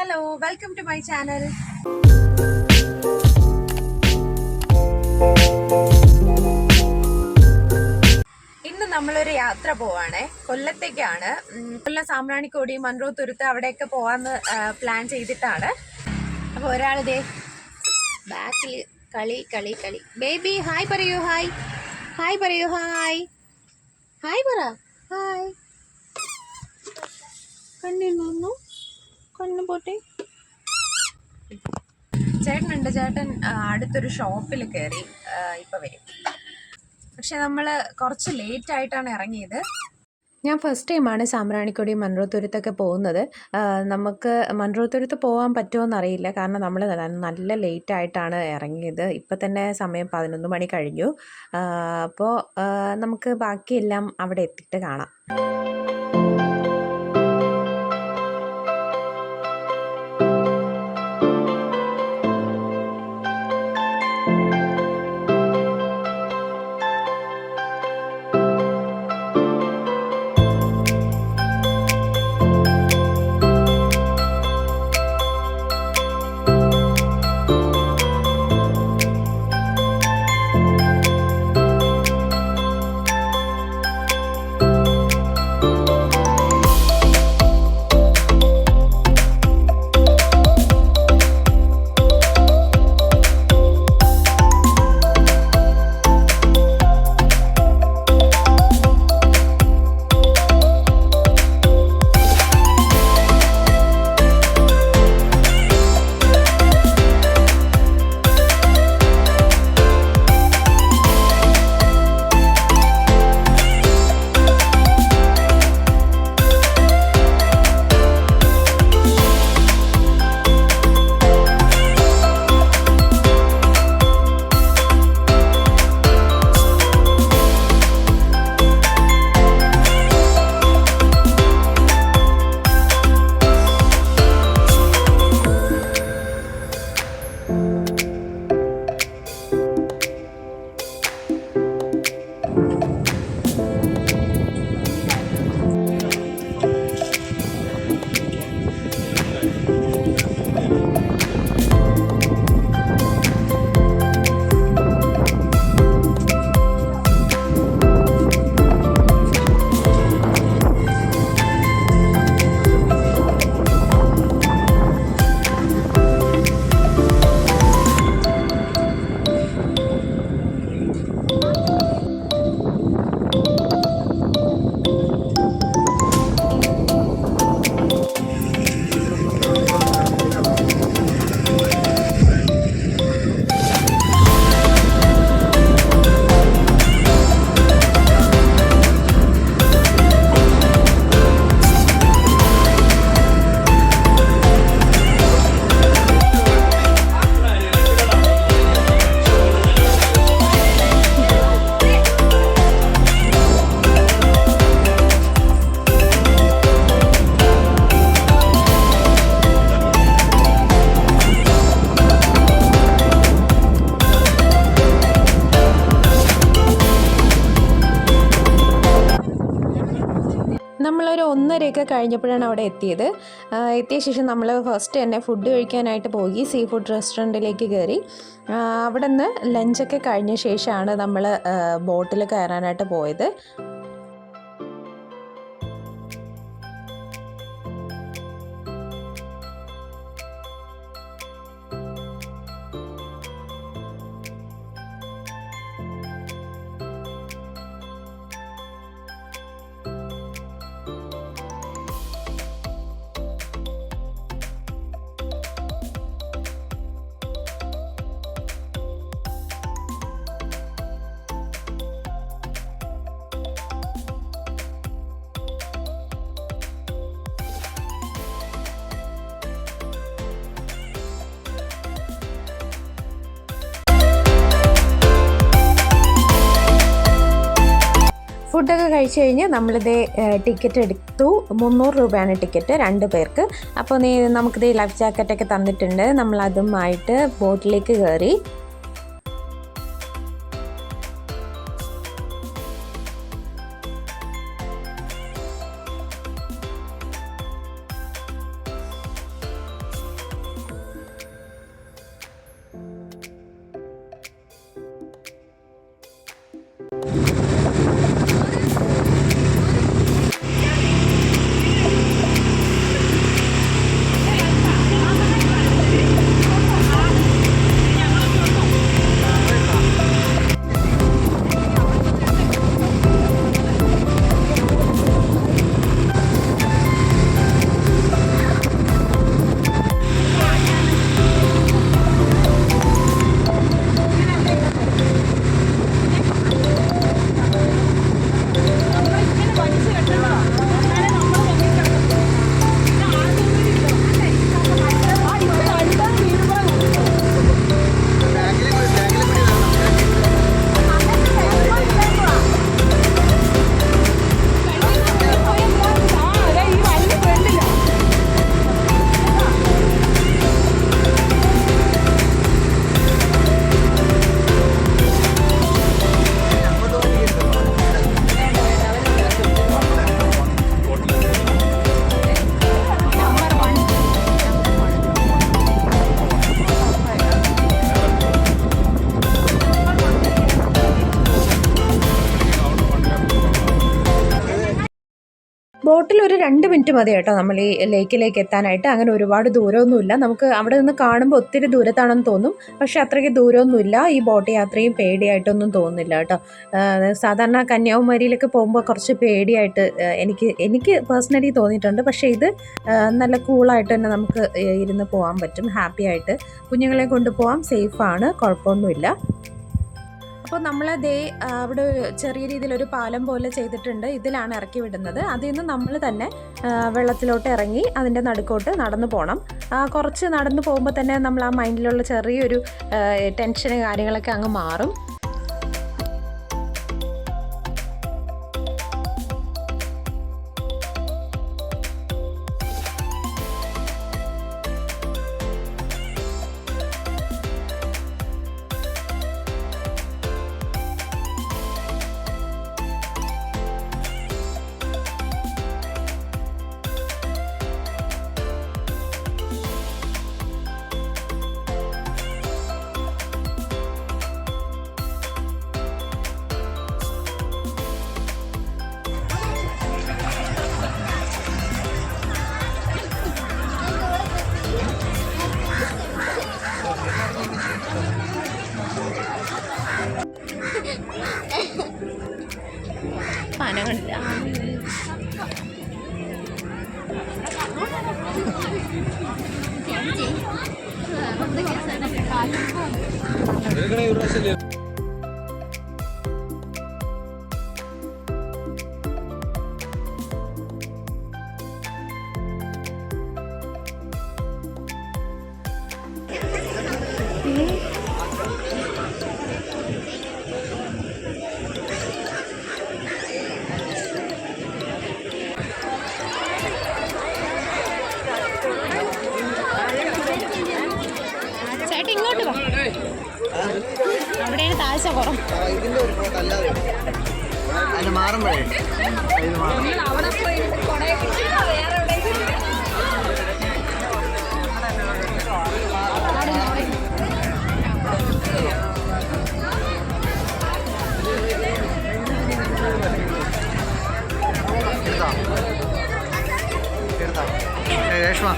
Hello, welcome to my channel. ഇന്ന് നമ്മളൊരു യാത്ര പോവാണ്. കൊല്ലത്തേക്കാണ്. കൊല്ലം സാമ്പ്രാണിക്കോടി, മൺറോ തുരുത്ത് അവിടെയൊക്കെ പോവാന്ന് പ്ലാൻ ചെയ്തിട്ടാണ്. അപ്പോൾ ഒരാളിതേ ബാക്കിൽ കളി കളി കളി. ബേബി ഹായ് പറയൂ, ഹായ് ഹായ് പറയൂ, ഹായ് ഹായ് പറ, ഹായ്. കണ്ണിന്നു കണ്ണു പോട്ടെ. ചേട്ടനുണ്ട്, ചേട്ടൻ അടുത്തൊരു ഷോപ്പിൽ കയറി ഇപ്പം വരും. പക്ഷെ നമ്മൾ കുറച്ച് ലേറ്റ് ആയിട്ടാണ് ഇറങ്ങിയത്. ഞാൻ ഫസ്റ്റ് ടൈമാണ് സാമ്പ്രാണിക്കൊടി മൺറോ തുരുത്തൊക്കെ പോകുന്നത്. നമുക്ക് മൺറോ തുരുത്ത് പോകാൻ പറ്റുമോയെന്നറിയില്ല, കാരണം നമ്മൾ നല്ല ലേറ്റ് ആയിട്ടാണ് ഇറങ്ങിയത്. ഇപ്പം തന്നെ സമയം 11 മണി കഴിഞ്ഞു. അപ്പോൾ നമുക്ക് ബാക്കിയെല്ലാം അവിടെ എത്തിയിട്ട് കാണാം. നമ്മളൊരു 1:30 കഴിഞ്ഞപ്പോഴാണ് അവിടെ എത്തിയത്. എത്തിയ ശേഷം നമ്മൾ ഫസ്റ്റ് തന്നെ ഫുഡ് കഴിക്കാനായിട്ട് പോയി സീ ഫുഡ് റെസ്റ്റോറൻറ്റിലേക്ക് കയറി. അവിടെ നിന്ന് ലഞ്ചൊക്കെ കഴിഞ്ഞ ശേഷമാണ് നമ്മൾ ബോട്ടിൽ കയറാനായിട്ട് പോയത്. ഫുഡൊക്കെ കഴിച്ച് കഴിഞ്ഞ് നമ്മളിതേ ടിക്കറ്റ് എടുത്തു. 300 രൂപയാണ് ടിക്കറ്റ് 2 പേർക്ക്. അപ്പോൾ നമുക്കിതേ ലൈഫ് ജാക്കറ്റൊക്കെ തന്നിട്ടുണ്ട്. നമ്മളതുമായിട്ട് ബോട്ടിലേക്ക് കയറി. ഒരു 2 മിനിറ്റ് മതി കേട്ടോ നമ്മൾ ഈ ലേക്കിലേക്ക് എത്താനായിട്ട്. അങ്ങനെ ഒരുപാട് ദൂരമൊന്നുമില്ല. നമുക്ക് അവിടെ നിന്ന് കാണുമ്പോൾ ഒത്തിരി ദൂരത്താണെന്ന് തോന്നും, പക്ഷേ അത്രയ്ക്ക് ദൂരമൊന്നുമില്ല. ഈ ബോട്ട് യാത്രയും പേടിയായിട്ടൊന്നും തോന്നുന്നില്ല കേട്ടോ. സാധാരണ കന്യാകുമാരിയിലൊക്കെ പോകുമ്പോൾ കുറച്ച് പേടിയായിട്ട് എനിക്ക് പേഴ്സണലി തോന്നിയിട്ടുണ്ട്. പക്ഷേ ഇത് നല്ല കൂളായിട്ട് തന്നെ നമുക്ക് ഇരുന്ന് പോകാൻ പറ്റും, ഹാപ്പി ആയിട്ട്. കുഞ്ഞുങ്ങളെ കൊണ്ടുപോകാം, സേഫാണ്, കുഴപ്പമൊന്നുമില്ല. അപ്പോൾ നമ്മൾ അവിടെ ചെറിയ രീതിയിലൊരു പാലം പോലെ ചെയ്തിട്ടുണ്ട്. ഇതിലാണ് ഇറക്കി വിടുന്നത്. അതിൽ നിന്ന് നമ്മൾ തന്നെ വെള്ളത്തിലോട്ട് ഇറങ്ങി അതിൻ്റെ നടുക്കോട്ട് നടന്നു പോകണം. കുറച്ച് നടന്നു പോകുമ്പോൾ തന്നെ നമ്മൾ ആ മൈൻഡിലുള്ള ചെറിയൊരു ടെൻഷന് കാര്യങ്ങളൊക്കെ അങ്ങ് മാറും. പാനങ്ങളില്ല. ഇങ്ങോട്ട് വാ, അവിടെയാണ് താഴ്ച കുറവ്. രേഷ്മ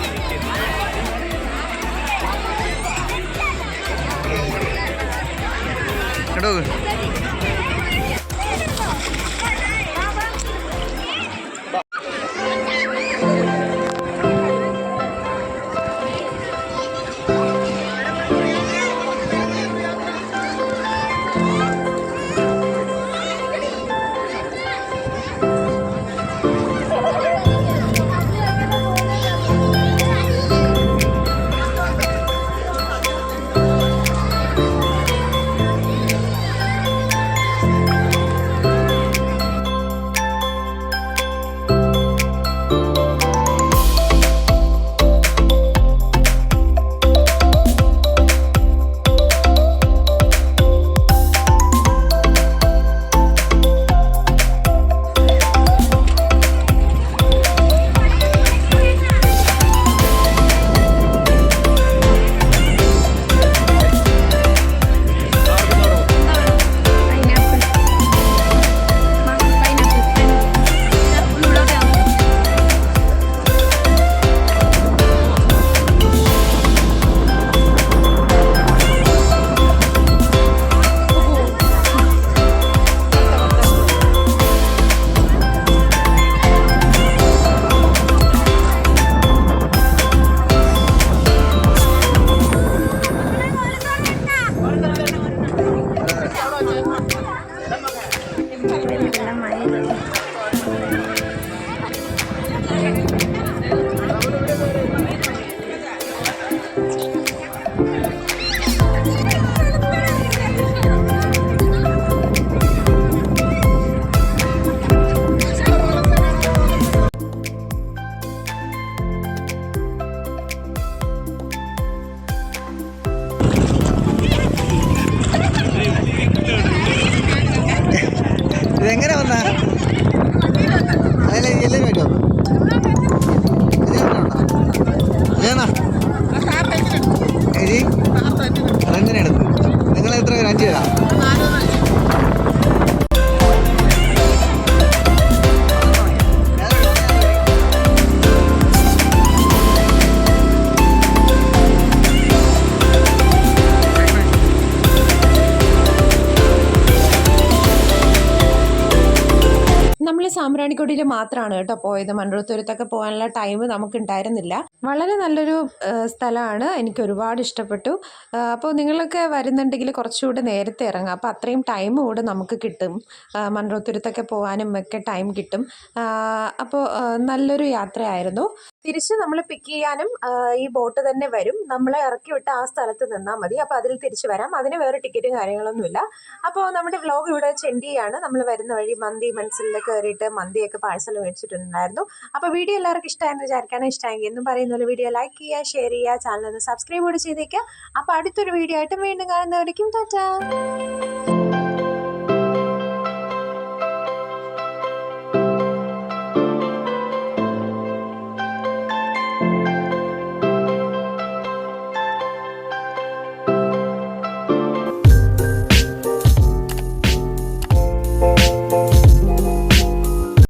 കേട്ടോ. സാമ്പ്രാണിക്കൊടിയിൽ മാത്രമാണ് കേട്ടോ പോയത്. മൺട്രോത്തുരുത്തൊക്കെ പോകാനുള്ള ടൈം നമുക്കുണ്ടായിരുന്നില്ല. വളരെ നല്ലൊരു സ്ഥലമാണ്, എനിക്ക് ഒരുപാട് ഇഷ്ടപ്പെട്ടു. അപ്പോൾ നിങ്ങളൊക്കെ വരുന്നുണ്ടെങ്കിൽ കുറച്ചുകൂടെ നേരത്തെ ഇറങ്ങാം, അപ്പോൾ അത്രയും ടൈം കൂടെ നമുക്ക് കിട്ടും. മൺട്രോത്തുരുത്തൊക്കെ പോകാനും ഒക്കെ ടൈം കിട്ടും. അപ്പോൾ നല്ലൊരു യാത്രയായിരുന്നു. തിരിച്ച് നമ്മൾ പിക്ക് ചെയ്യാനും ഈ ബോട്ട് തന്നെ വരും. നമ്മളെ ഇറക്കി വിട്ട് ആ സ്ഥലത്ത് നിന്നാൽ മതി. അപ്പോൾ അതിൽ തിരിച്ച് വരാം. അതിന് വേറെ ടിക്കറ്റും കാര്യങ്ങളൊന്നുമില്ല. അപ്പോൾ നമ്മുടെ വ്ലോഗ് ഇവിടെ ചെൻഡിയാണ്. നമ്മൾ വരുന്ന വഴി മന്തി മനസ്സിൽ കയറിയിട്ട് മന്തിയൊക്കെ പാഴ്സൽ മേടിച്ചിട്ടുണ്ടായിരുന്നു. അപ്പോൾ വീഡിയോ എല്ലാവർക്കും ഇഷ്ടമായെന്ന് വിചാരിക്കാനും, ഇഷ്ടമെങ്കിൽ എന്നും പറയുന്ന പോലെ വീഡിയോ ലൈക്ക് ചെയ്യുക, ഷെയർ ചെയ്യുക, ചാനൽ ഒന്ന് സബ്സ്ക്രൈബ് കൂടി ചെയ്തേക്കുക. അപ്പോൾ അടുത്തൊരു വീഡിയോ ആയിട്ട് വീണ്ടും കാണുന്നവരേക്കും ടാറ്റാ.